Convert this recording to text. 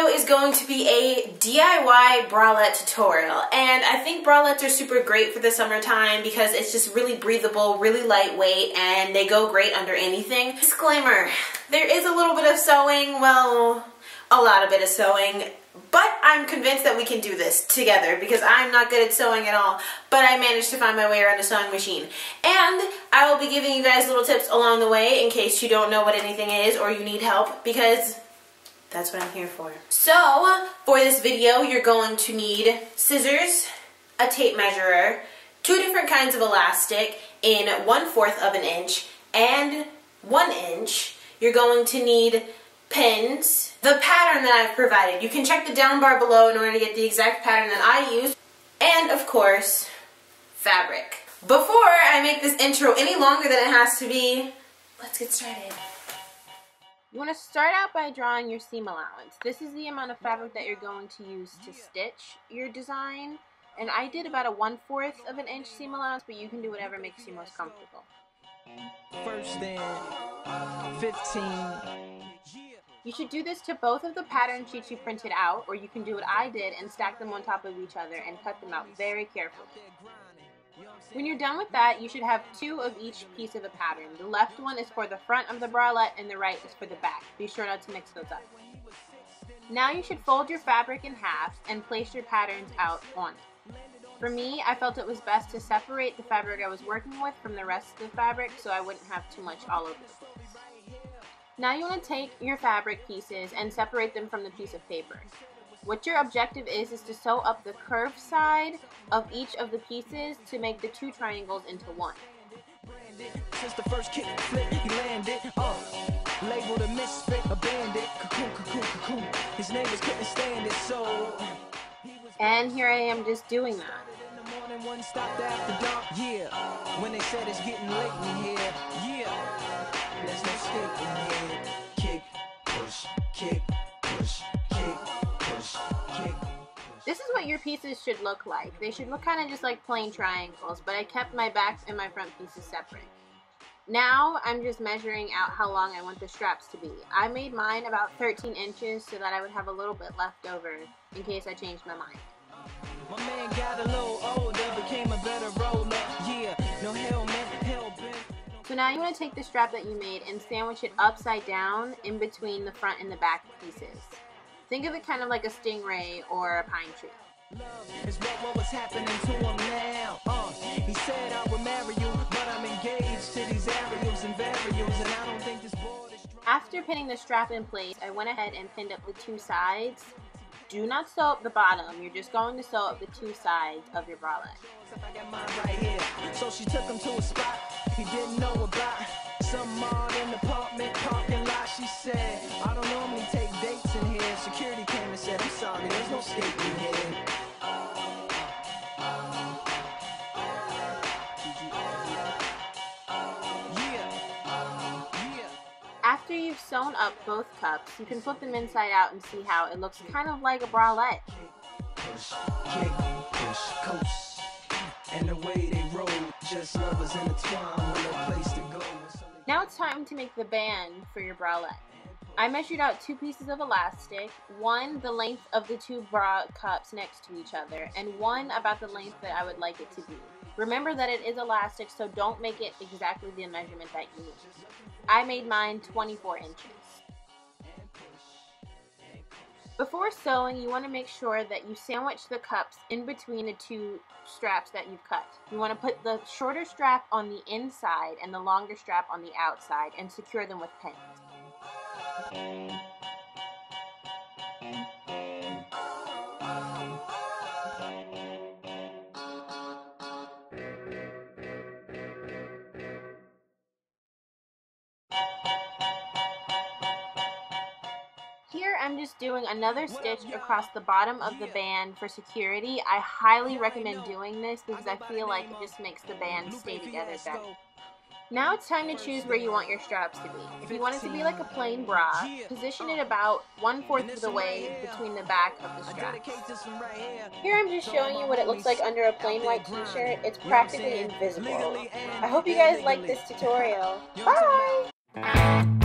video is going to be a DIY bralette tutorial, and I think bralettes are super great for the summertime because it's just really breathable, really lightweight, and they go great under anything. Disclaimer, there is a little bit of sewing, well, a lot of bit of sewing, but I'm convinced that we can do this together because I'm not good at sewing at all, but I managed to find my way around a sewing machine. And I will be giving you guys little tips along the way in case you don't know what anything is or you need help, because that's what I'm here for. So, for this video, you're going to need scissors, a tape measurer, 2 different kinds of elastic in 1/4 of an inch and 1 inch. You're going to need pins, the pattern that I've provided. You can check the down bar below in order to get the exact pattern that I use, and of course, fabric. Before I make this intro any longer than it has to be, let's get started. You want to start out by drawing your seam allowance. This is the amount of fabric that you're going to use to stitch your design. And I did about a 1/4 of an inch seam allowance, but you can do whatever makes you most comfortable. First and 15. You should do this to both of the pattern sheets you printed out, or you can do what I did and stack them on top of each other and cut them out very carefully. When you're done with that, you should have 2 of each piece of the pattern. The left one is for the front of the bralette and the right is for the back. Be sure not to mix those up. Now you should fold your fabric in half and place your patterns out on it. For me, I felt it was best to separate the fabric I was working with from the rest of the fabric so I wouldn't have too much all over the place. Now you want to take your fabric pieces and separate them from the piece of paper. What your objective is to sew up the curved side of each of the pieces to make the 2 triangles into one. Since the first kick flip, he landed. Labeled a misfit, a bandit. Cocoon, cocoon, cocoon. His neighbors couldn't stand it, so. And here I am just doing that. In the morning, one stopped after dark. Yeah. When they said it's getting late in here. Yeah. There's no escaping here. Kick, push, kick, push, kick, push, kick. This is what your pieces should look like. They should look kind of just like plain triangles, but I kept my back and my front pieces separate. Now I'm just measuring out how long I want the straps to be. I made mine about 13 inches so that I would have a little bit left over in case I changed my mind. My man got a little older, became a better roller. Yeah, no hell man, hell bent. So now you want to take the strap that you made and sandwich it upside down in between the front and the back pieces. Think of it kind of like a stingray or a pine tree. Love is what was happening to him now. He said I would marry you, but I'm engaged to these aerials and varials, and I don't think this board is strong. After pinning the strap in place, I went ahead and pinned up the 2 sides. Do not sew up the bottom. You're just going to sew up the 2 sides of your bralette. I got mine right here. So she took him to a spot he didn't know about. Some mall in the apartment parking lot. She said, I don't normally take dates in here. Security came and said, I'm sorry, there's no escaping here. After you've sewn up both cups, you can flip them inside out and see how it looks kind of like a bralette. Push, kick, push, coast. And the way they roll, just lovers intertwined with no place to go. Now it's time to make the band for your bralette. I measured out 2 pieces of elastic, one the length of the 2 bra cups next to each other, and one about the length that I would like it to be. Remember that it is elastic, so don't make it exactly the measurement that you need. I made mine 24 inches. Before sewing, you want to make sure that you sandwich the cups in between the 2 straps that you've cut. You want to put the shorter strap on the inside and the longer strap on the outside and secure them with pins. Here I'm just doing another stitch across the bottom of the band for security. I highly recommend doing this because I feel like it just makes the band stay together better. Now it's time to choose where you want your straps to be. If you want it to be like a plain bra, position it about 1/4 of the way between the back of the straps. Here I'm just showing you what it looks like under a plain white t-shirt. It's practically invisible. I hope you guys like this tutorial. Bye!